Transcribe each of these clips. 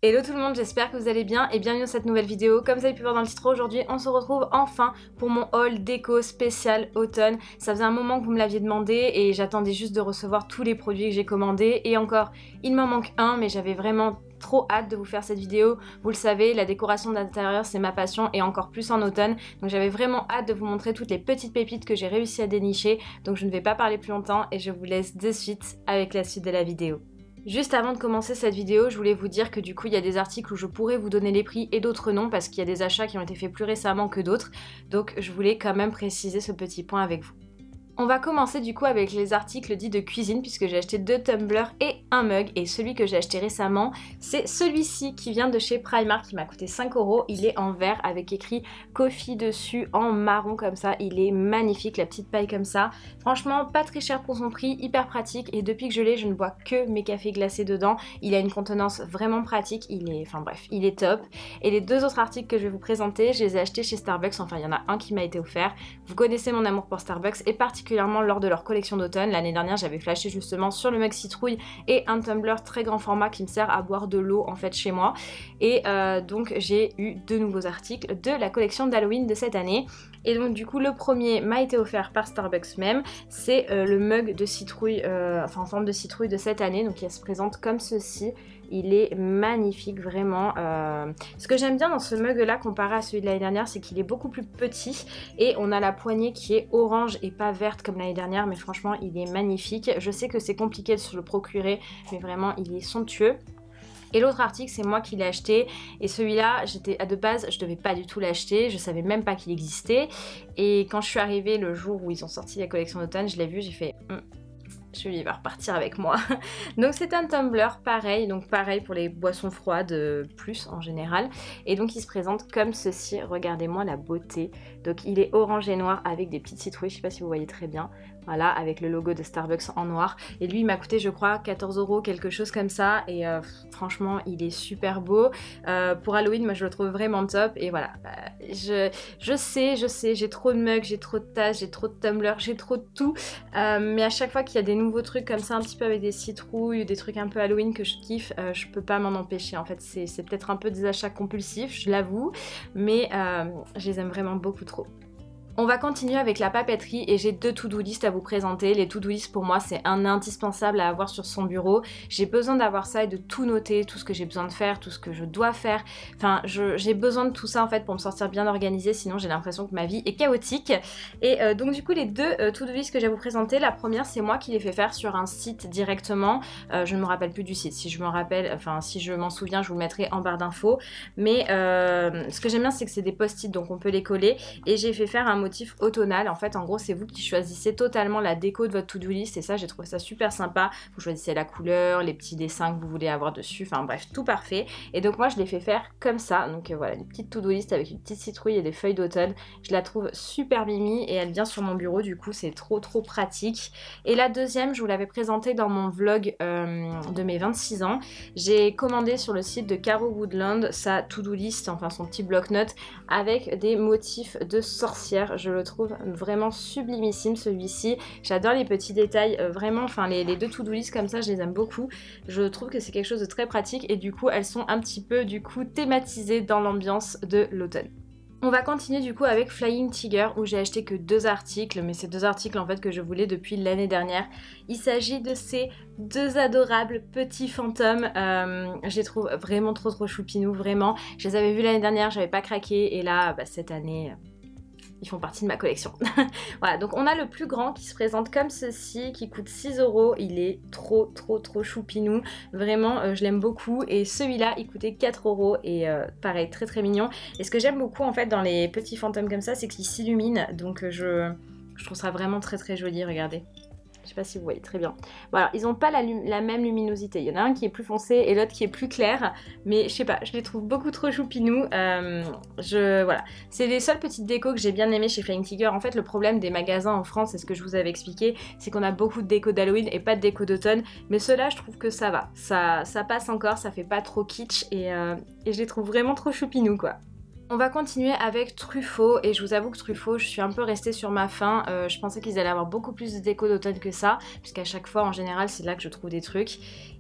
Hello tout le monde, j'espère que vous allez bien et bienvenue dans cette nouvelle vidéo. Comme vous avez pu voir dans le titre, aujourd'hui on se retrouve enfin pour mon haul déco spécial automne. Ça faisait un moment que vous me l'aviez demandé et j'attendais juste de recevoir tous les produits que j'ai commandés. Et encore, il m'en manque un, mais j'avais vraiment trop hâte de vous faire cette vidéo. Vous le savez, la décoration d'intérieur c'est ma passion et encore plus en automne. Donc j'avais vraiment hâte de vous montrer toutes les petites pépites que j'ai réussi à dénicher. Donc je ne vais pas parler plus longtemps et je vous laisse de suite avec la suite de la vidéo. Juste avant de commencer cette vidéo, je voulais vous dire que du coup il y a des articles où je pourrais vous donner les prix et d'autres non parce qu'il y a des achats qui ont été faits plus récemment que d'autres. Donc je voulais quand même préciser ce petit point avec vous. On va commencer du coup avec les articles dits de cuisine puisque j'ai acheté 2 tumblers et un mug et celui que j'ai acheté récemment c'est celui-ci qui vient de chez Primark qui m'a coûté 5 €. Il est en vert avec écrit coffee dessus en marron comme ça, il est magnifique, la petite paille comme ça. Franchement pas très cher pour son prix, hyper pratique et depuis que je l'ai je ne bois que mes cafés glacés dedans. Il a une contenance vraiment pratique, il est top. Et les 2 autres articles que je vais vous présenter, je les ai achetés chez Starbucks, enfin il y en a un qui m'a été offert. Vous connaissez mon amour pour Starbucks et particulièrement lors de leur collection d'automne. L'année dernière j'avais flashé justement sur le mug citrouille et un tumbler très grand format qui me sert à boire de l'eau en fait chez moi. Et donc j'ai eu 2 nouveaux articles de la collection d'Halloween de cette année. Et donc du coup le premier m'a été offert par Starbucks même, c'est le mug de citrouille, en forme de citrouille de cette année, donc il se présente comme ceci. Il est magnifique vraiment. Ce que j'aime bien dans ce mug là comparé à celui de l'année dernière, c'est qu'il est beaucoup plus petit et on a la poignée qui est orange et pas verte comme l'année dernière, mais franchement il est magnifique. Je sais que c'est compliqué de se le procurer, mais vraiment il est somptueux. Et l'autre article c'est moi qui l'ai acheté et celui-là de base je devais pas du tout l'acheter, je savais même pas qu'il existait et quand je suis arrivée le jour où ils ont sorti la collection d'automne, je l'ai vu, j'ai fait celui-là va repartir avec moi. Donc c'est un tumbler pareil, donc pareil pour les boissons froides plus en général. Et donc il se présente comme ceci, regardez-moi la beauté. Donc il est orange et noir avec des petites citrouilles, je sais pas si vous voyez très bien. Voilà, avec le logo de Starbucks en noir. Et lui il m'a coûté je crois 14 €, quelque chose comme ça. Et franchement il est super beau. Pour Halloween moi je le trouve vraiment top. Et voilà, je sais, j'ai trop de mugs, j'ai trop de tasses, j'ai trop de tumblers, j'ai trop de tout. Mais à chaque fois qu'il y a des nouveaux trucs comme ça un petit peu avec des citrouilles, des trucs un peu Halloween que je kiffe, je peux pas m'en empêcher. En fait c'est peut-être un peu des achats compulsifs, je l'avoue. Mais je les aime vraiment beaucoup trop. On va continuer avec la papeterie et j'ai 2 to-do list à vous présenter. Les to-do list pour moi c'est un indispensable à avoir sur son bureau. J'ai besoin d'avoir ça et de tout noter, tout ce que j'ai besoin de faire, tout ce que je dois faire. Enfin j'ai besoin de tout ça en fait pour me sortir bien organisée, sinon j'ai l'impression que ma vie est chaotique. Et donc du coup les 2 to-do list que je vais vous présenter, la première c'est moi qui les fais faire sur un site directement. Je ne me rappelle plus du site, si je me rappelle, enfin si je m'en souviens je vous le mettrai en barre d'infos. Mais ce que j'aime bien c'est que c'est des post-it donc on peut les coller et j'ai fait faire un motif automnal. En fait en gros c'est vous qui choisissez totalement la déco de votre to-do list et ça j'ai trouvé ça super sympa. Vous choisissez la couleur, les petits dessins que vous voulez avoir dessus, enfin bref tout parfait. Et donc moi je l'ai fait faire comme ça, donc voilà une petite to-do list avec une petite citrouille et des feuilles d'automne. Je la trouve super mimi et elle vient sur mon bureau, du coup c'est trop pratique. Et la deuxième je vous l'avais présentée dans mon vlog de mes 26 ans. J'ai commandé sur le site de Caro Woodland sa to-do list, enfin son petit bloc-notes avec des motifs de sorcières. Je le trouve vraiment sublimissime celui-ci. J'adore les petits détails, vraiment, enfin les 2 to-do list comme ça, je les aime beaucoup. Je trouve que c'est quelque chose de très pratique et du coup elles sont un petit peu du coup thématisées dans l'ambiance de l'automne. On va continuer du coup avec Flying Tiger où j'ai acheté que 2 articles, mais c'est 2 articles en fait que je voulais depuis l'année dernière. Il s'agit de ces 2 adorables petits fantômes, je les trouve vraiment trop choupinous, vraiment. Je les avais vus l'année dernière, j'avais pas craqué et là cette année... ils font partie de ma collection. Voilà, donc on a le plus grand qui se présente comme ceci, qui coûte 6 €. Il est trop choupinou. Vraiment, je l'aime beaucoup. Et celui-là, il coûtait 4 € et pareil, très mignon. Et ce que j'aime beaucoup en fait dans les petits fantômes comme ça, c'est qu'ils s'illuminent. Donc je trouve ça vraiment très joli, regardez. Je sais pas si vous voyez très bien. Voilà, ils n'ont pas la même luminosité. Il y en a un qui est plus foncé et l'autre qui est plus clair. Mais je sais pas, je les trouve beaucoup trop choupinous. Voilà. C'est les seules petites décos que j'ai bien aimées chez Flying Tiger. En fait, le problème des magasins en France, c'est ce que je vous avais expliqué, c'est qu'on a beaucoup de déco d'Halloween et pas de déco d'automne. Mais ceux-là, je trouve que ça va. Ça passe encore, ça fait pas trop kitsch et je les trouve vraiment trop choupinous quoi. On va continuer avec Truffaut et je vous avoue que Truffaut je suis un peu restée sur ma faim, je pensais qu'ils allaient avoir beaucoup plus de déco d'automne que ça puisqu'à chaque fois en général c'est là que je trouve des trucs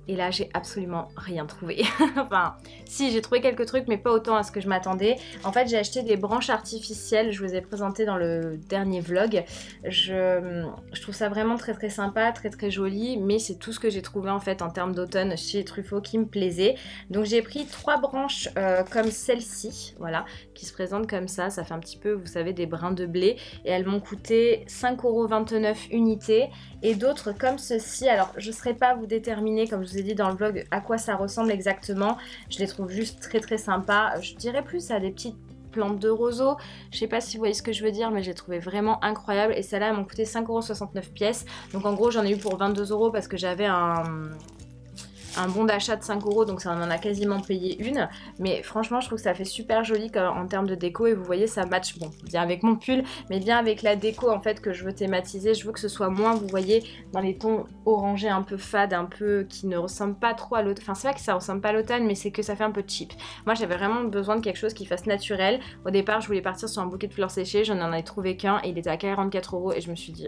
Et là j'ai absolument rien trouvé. Enfin si, j'ai trouvé quelques trucs mais pas autant à ce que je m'attendais. En fait j'ai acheté des branches artificielles, je vous ai présenté dans le dernier vlog. Je trouve ça vraiment très sympa, très joli, mais c'est tout ce que j'ai trouvé en fait en termes d'automne chez Truffaut qui me plaisait. Donc j'ai pris 3 branches comme celle-ci, voilà, qui se présentent comme ça fait un petit peu, vous savez, des brins de blé, et elles m'ont coûté 5,29 € unités, et d'autres comme ceci. Alors je ne saurais pas vous déterminer, comme je vous ai dit dans le vlog, à quoi ça ressemble exactement. Je les trouve juste très sympas. Je dirais plus à des petites plantes de roseau. Je sais pas si vous voyez ce que je veux dire, mais je les trouvais vraiment incroyables. Et celles-là, elles m'ont coûté 5,69 € pièce. Donc en gros, j'en ai eu pour 22 € parce que j'avais un bon d'achat de 5 €, donc ça en a quasiment payé une. Mais franchement je trouve que ça fait super joli en termes de déco, et vous voyez ça match, bon, bien avec mon pull, mais bien avec la déco en fait que je veux thématiser. Je veux que ce soit moins, vous voyez, dans les tons orangés un peu fades, un peu qui ne ressemblent pas trop à l'automne. Enfin c'est vrai que ça ressemble pas à l'automne, mais c'est que ça fait un peu cheap. Moi j'avais vraiment besoin de quelque chose qui fasse naturel. Au départ je voulais partir sur un bouquet de fleurs séchées, j'en ai trouvé qu'un et il était à 44 € et je me suis dit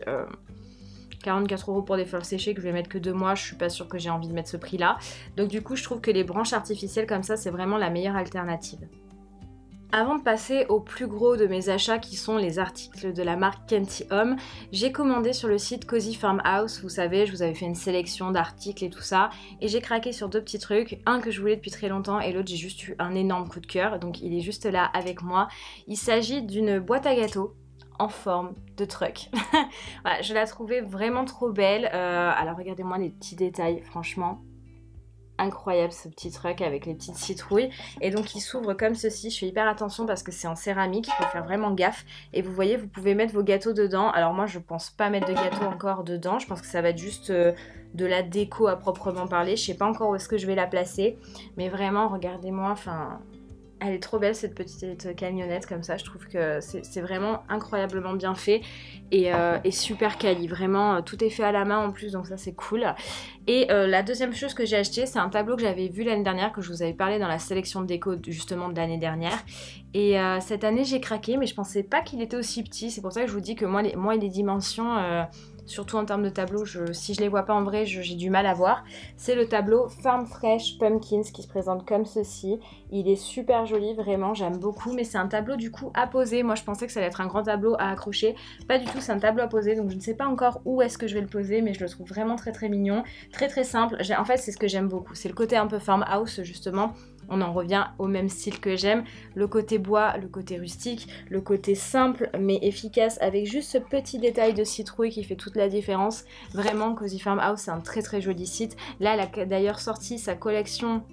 44 € pour des fleurs séchées que je vais mettre que 2 mois, je suis pas sûre que j'ai envie de mettre ce prix là. Donc du coup je trouve que les branches artificielles comme ça c'est vraiment la meilleure alternative. Avant de passer au plus gros de mes achats qui sont les articles de la marque Kenty Home, j'ai commandé sur le site Cozy Farmhouse. Vous savez, je vous avais fait une sélection d'articles et tout ça, et j'ai craqué sur 2 petits trucs, un que je voulais depuis très longtemps et l'autre j'ai juste eu un énorme coup de cœur, donc il est juste là avec moi. Il s'agit d'une boîte à gâteaux en forme de truck. Voilà, je la trouvais vraiment trop belle. Alors regardez-moi les petits détails, franchement incroyable ce petit truc avec les petites citrouilles. Et donc il s'ouvre comme ceci. Je fais hyper attention parce que c'est en céramique, il faut faire vraiment gaffe. Et vous voyez, vous pouvez mettre vos gâteaux dedans. Alors moi je pense pas mettre de gâteaux encore dedans, je pense que ça va être juste de la déco à proprement parler. Je sais pas encore où est-ce que je vais la placer, mais vraiment regardez-moi, enfin elle est trop belle cette petite camionnette comme ça. Je trouve que c'est vraiment incroyablement bien fait et super quali. Vraiment tout est fait à la main en plus, donc ça c'est cool. Et la deuxième chose que j'ai acheté, c'est un tableau que j'avais vu l'année dernière, que je vous avais parlé dans la sélection de déco justement de l'année dernière. Et cette année j'ai craqué, mais je pensais pas qu'il était aussi petit. C'est pour ça que je vous dis que moi les dimensions... surtout en termes de tableau, si je les vois pas en vrai, j'ai du mal à voir. C'est le tableau Farm Fresh Pumpkins qui se présente comme ceci. Il est super joli, vraiment, j'aime beaucoup. Mais c'est un tableau du coup à poser. Moi je pensais que ça allait être un grand tableau à accrocher. Pas du tout, c'est un tableau à poser. Donc je ne sais pas encore où est-ce que je vais le poser, mais je le trouve vraiment très mignon. Très simple. En fait c'est ce que j'aime beaucoup. C'est le côté un peu farmhouse justement. On en revient au même style que j'aime, le côté bois, le côté rustique, le côté simple mais efficace avec juste ce petit détail de citrouille qui fait toute la différence. Vraiment, Cozy Farmhouse, c'est un très joli site. Là, elle a d'ailleurs sorti sa collection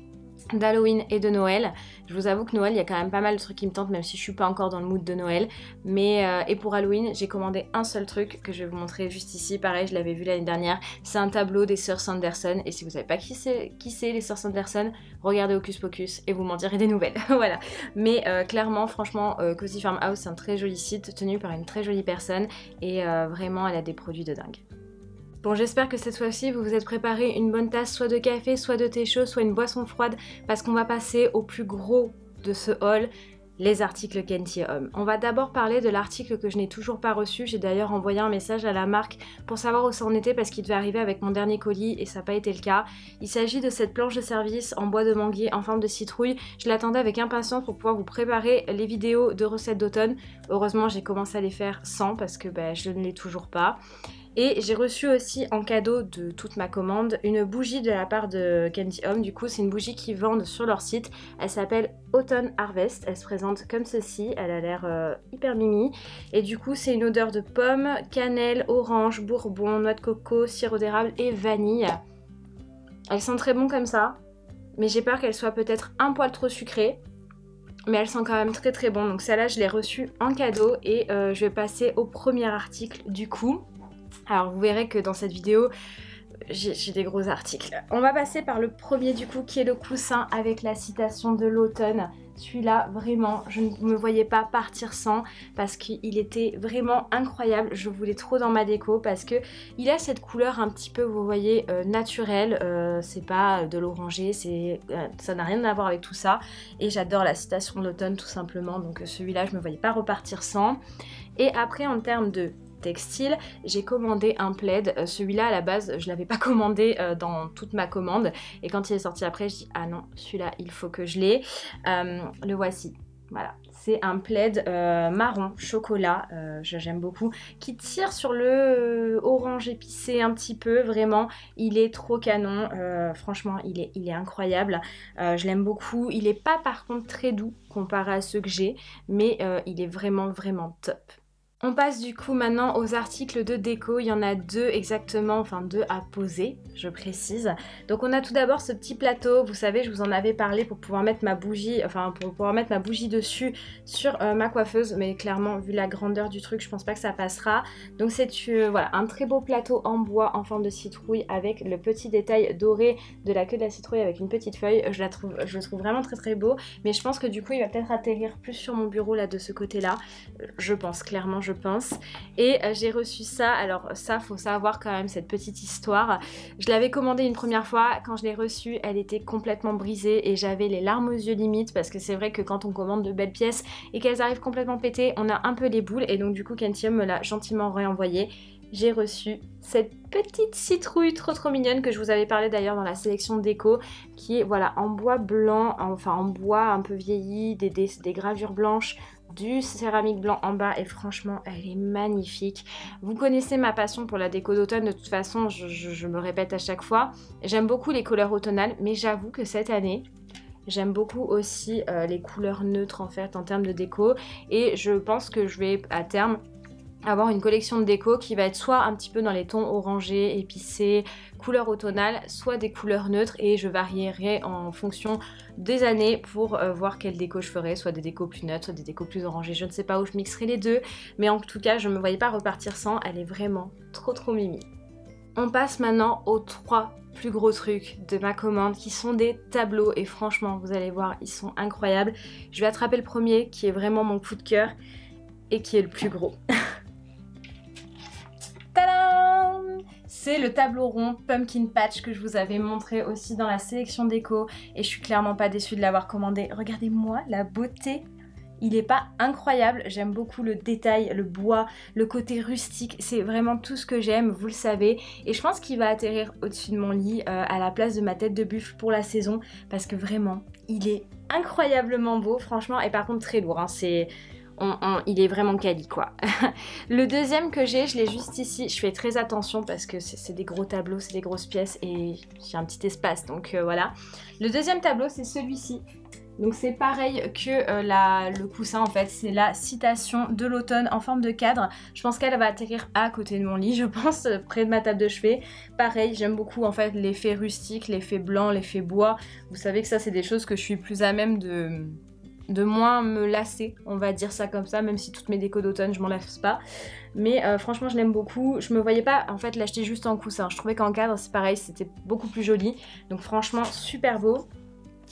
d'Halloween et de Noël. Je vous avoue que Noël, il y a quand même pas mal de trucs qui me tentent, même si je suis pas encore dans le mood de Noël. Mais et pour Halloween, j'ai commandé un seul truc que je vais vous montrer juste ici. Pareil, je l'avais vu l'année dernière. C'est un tableau des sœurs Sanderson. Et si vous savez pas qui c'est les sœurs Sanderson, regardez Hocus Pocus et vous m'en direz des nouvelles. Voilà. Mais clairement, franchement, Cozy Farmhouse, c'est un très joli site tenu par une très jolie personne. Et vraiment, elle a des produits de dingue. Bon, j'espère que cette fois-ci vous vous êtes préparé une bonne tasse soit de café, soit de thé chaud, soit une boisson froide, parce qu'on va passer au plus gros de ce haul, les articles Kenty Home. On va d'abord parler de l'article que je n'ai toujours pas reçu. J'ai d'ailleurs envoyé un message à la marque pour savoir où ça en était parce qu'il devait arriver avec mon dernier colis et ça n'a pas été le cas. Il s'agit de cette planche de service en bois de manguier en forme de citrouille. Je l'attendais avec impatience pour pouvoir vous préparer les vidéos de recettes d'automne. Heureusement, j'ai commencé à les faire sans parce que je ne l'ai toujours pas. Et j'ai reçu aussi en cadeau de toute ma commande une bougie de la part de Kenty Home. Du coup, c'est une bougie qu'ils vendent sur leur site. Elle s'appelle Autumn Harvest. Elle se présente comme ceci. Elle a l'air hyper mimi. Et du coup, c'est une odeur de pomme, cannelle, orange, bourbon, noix de coco, sirop d'érable et vanille. Elle sent très bon comme ça. Mais j'ai peur qu'elle soit peut-être un poil trop sucrée. Mais elle sent quand même très bon. Donc celle-là, je l'ai reçue en cadeau. Et je vais passer au premier article du coup. Alors vous verrez que dans cette vidéo, j'ai des gros articles. On va passer par le premier du coup qui est le coussin avec la citation de l'automne. Celui-là, vraiment, je ne me voyais pas partir sans parce qu'il était vraiment incroyable. Je voulais trop dans ma déco parce que il a cette couleur un petit peu, vous voyez, naturelle. C'est pas de l'orangé, ça n'a rien à voir avec tout ça. Et j'adore la citation de l'automne tout simplement. Donc celui-là, je ne me voyais pas repartir sans. Et après, en termes de textile, j'ai commandé un plaid. Celui-là à la base je l'avais pas commandé dans toute ma commande et quand il est sorti après je dis ah non, celui-là il faut que je l'ai. Le voici. Voilà, c'est un plaid marron chocolat, j'aime beaucoup, qui tire sur le orange épicé un petit peu, vraiment, il est trop canon, franchement il est incroyable, je l'aime beaucoup, il est pas par contre très doux comparé à ceux que j'ai, mais il est vraiment top. On passe du coup maintenant aux articles de déco, il y en a deux exactement, enfin deux à poser, je précise. Donc on a tout d'abord ce petit plateau, vous savez je vous en avais parlé pour pouvoir mettre ma bougie, dessus sur ma coiffeuse, mais clairement vu la grandeur du truc je pense pas que ça passera. Donc c'est voilà, un très beau plateau en bois en forme de citrouille avec le petit détail doré de la queue de la citrouille avec une petite feuille, je le trouve vraiment très beau, mais je pense que du coup il va peut-être atterrir plus sur mon bureau là de ce côté là, je pense clairement. Je pense. Et j'ai reçu ça, alors ça faut savoir quand même cette petite histoire. Je l'avais commandé une première fois, quand je l'ai reçue elle était complètement brisée et j'avais les larmes aux yeux limite parce que c'est vrai que quand on commande de belles pièces et qu'elles arrivent complètement pétées, on a un peu les boules et donc du coup Kenty me l'a gentiment réenvoyé. J'ai reçu cette petite citrouille trop mignonne que je vous avais parlé d'ailleurs dans la sélection déco qui est voilà en bois blanc, enfin en bois un peu vieilli, des gravures blanches, du céramique blanc en bas et franchement elle est magnifique. Vous connaissez ma passion pour la déco d'automne, de toute façon je me répète à chaque fois. J'aime beaucoup les couleurs automnales mais j'avoue que cette année j'aime beaucoup aussi les couleurs neutres en fait en termes de déco et je pense que je vais à terme avoir une collection de déco qui va être soit un petit peu dans les tons orangés, épicés, couleurs automnales, soit des couleurs neutres et je varierai en fonction des années pour voir quelle déco je ferai, soit des décos plus neutres, soit des décos plus orangées, je ne sais pas où je mixerai les deux, mais en tout cas je ne me voyais pas repartir sans, elle est vraiment trop mimi. On passe maintenant aux trois plus gros trucs de ma commande qui sont des tableaux et franchement vous allez voir ils sont incroyables. Je vais attraper le premier qui est vraiment mon coup de cœur et qui est le plus gros. C'est le tableau rond Pumpkin Patch que je vous avais montré aussi dans la sélection déco et je suis clairement pas déçue de l'avoir commandé. Regardez-moi la beauté, il est pas incroyable, j'aime beaucoup le détail, le bois, le côté rustique, c'est vraiment tout ce que j'aime, vous le savez, et je pense qu'il va atterrir au-dessus de mon lit à la place de ma tête de buffle pour la saison parce que vraiment il est incroyablement beau franchement et par contre très lourd, hein, il est vraiment quali quoi. Le deuxième que j'ai, je l'ai juste ici, je fais très attention parce que c'est des gros tableaux, c'est des grosses pièces et j'ai un petit espace donc voilà. Le deuxième tableau c'est celui-ci. Donc c'est pareil que le coussin en fait, c'est la citation de l'automne en forme de cadre. Je pense qu'elle va atterrir à côté de mon lit, je pense, près de ma table de chevet. Pareil, j'aime beaucoup en fait l'effet rustique, l'effet blanc, l'effet bois. Vous savez que ça c'est des choses que je suis plus à même de moins me lasser, on va dire ça comme ça, même si toutes mes décos d'automne je m'en lasse pas. Mais franchement je l'aime beaucoup, je me voyais pas en fait l'acheter juste en coussin, je trouvais qu'en cadre c'est pareil, c'était beaucoup plus joli. Donc franchement super beau.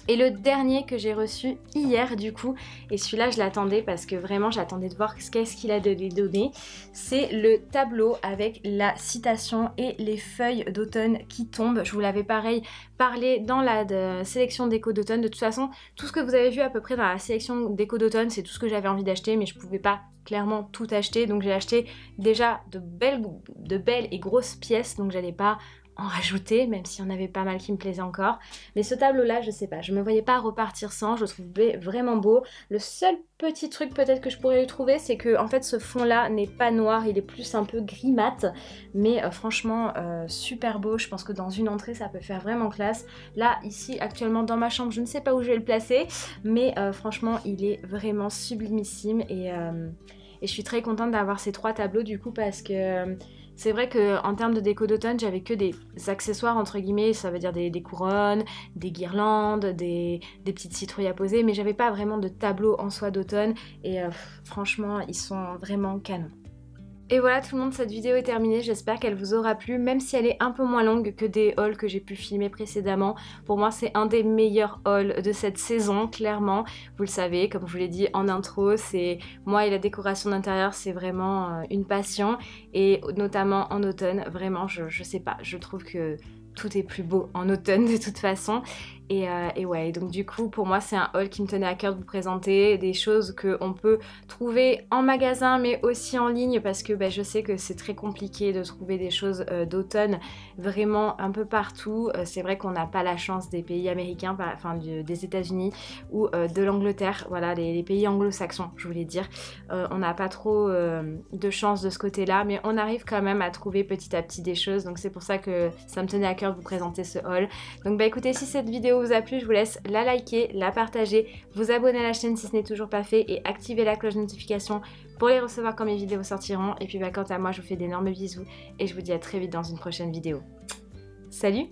Et le dernier que j'ai reçu hier du coup, et celui-là je l'attendais parce que vraiment j'attendais de voir qu'est-ce qu'il a donné, c'est le tableau avec la citation et les feuilles d'automne qui tombent. Je vous l'avais pareil parlé dans la sélection déco d'automne. De toute façon, tout ce que vous avez vu à peu près dans la sélection déco d'automne, c'est tout ce que j'avais envie d'acheter, mais je pouvais pas clairement tout acheter. Donc j'ai acheté déjà de belles et grosses pièces, donc j'allais pas en rajouter, même s'il y en avait pas mal qui me plaisaient encore. Mais ce tableau-là, je sais pas, je me voyais pas repartir sans, je le trouvais vraiment beau. Le seul petit truc peut-être que je pourrais lui trouver, c'est que en fait ce fond-là n'est pas noir, il est plus un peu gris mat. Mais franchement, super beau, je pense que dans une entrée ça peut faire vraiment classe. Là, ici, actuellement dans ma chambre, je ne sais pas où je vais le placer, mais franchement, il est vraiment sublimissime et je suis très contente d'avoir ces trois tableaux du coup parce que c'est vrai qu'en termes de déco d'automne, j'avais que des accessoires entre guillemets, ça veut dire des couronnes, des guirlandes, des petites citrouilles à poser, mais j'avais pas vraiment de tableau en soi d'automne et franchement, ils sont vraiment canons. Et voilà tout le monde, cette vidéo est terminée, j'espère qu'elle vous aura plu, même si elle est un peu moins longue que des hauls que j'ai pu filmer précédemment. Pour moi c'est un des meilleurs hauls de cette saison, clairement. Vous le savez, comme je vous l'ai dit en intro, c'est moi et la décoration d'intérieur, c'est vraiment une passion. Et notamment en automne, vraiment je sais pas, je trouve que tout est plus beau en automne de toute façon. Et ouais, donc du coup pour moi c'est un haul qui me tenait à cœur de vous présenter, des choses qu'on peut trouver en magasin mais aussi en ligne parce que je sais que c'est très compliqué de trouver des choses d'automne vraiment un peu partout. C'est vrai qu'on n'a pas la chance des pays américains, enfin des États-Unis ou de l'Angleterre, voilà les pays anglo-saxons je voulais dire. On n'a pas trop de chance de ce côté-là, mais on arrive quand même à trouver petit à petit des choses, donc c'est pour ça que ça me tenait à cœur de vous présenter ce haul. Donc écoutez, si cette vidéo vous a plu, je vous laisse la liker, la partager, vous abonner à la chaîne si ce n'est toujours pas fait et activer la cloche de notification pour les recevoir quand mes vidéos sortiront. Et puis quant à moi, je vous fais d'énormes bisous et je vous dis à très vite dans une prochaine vidéo. Salut!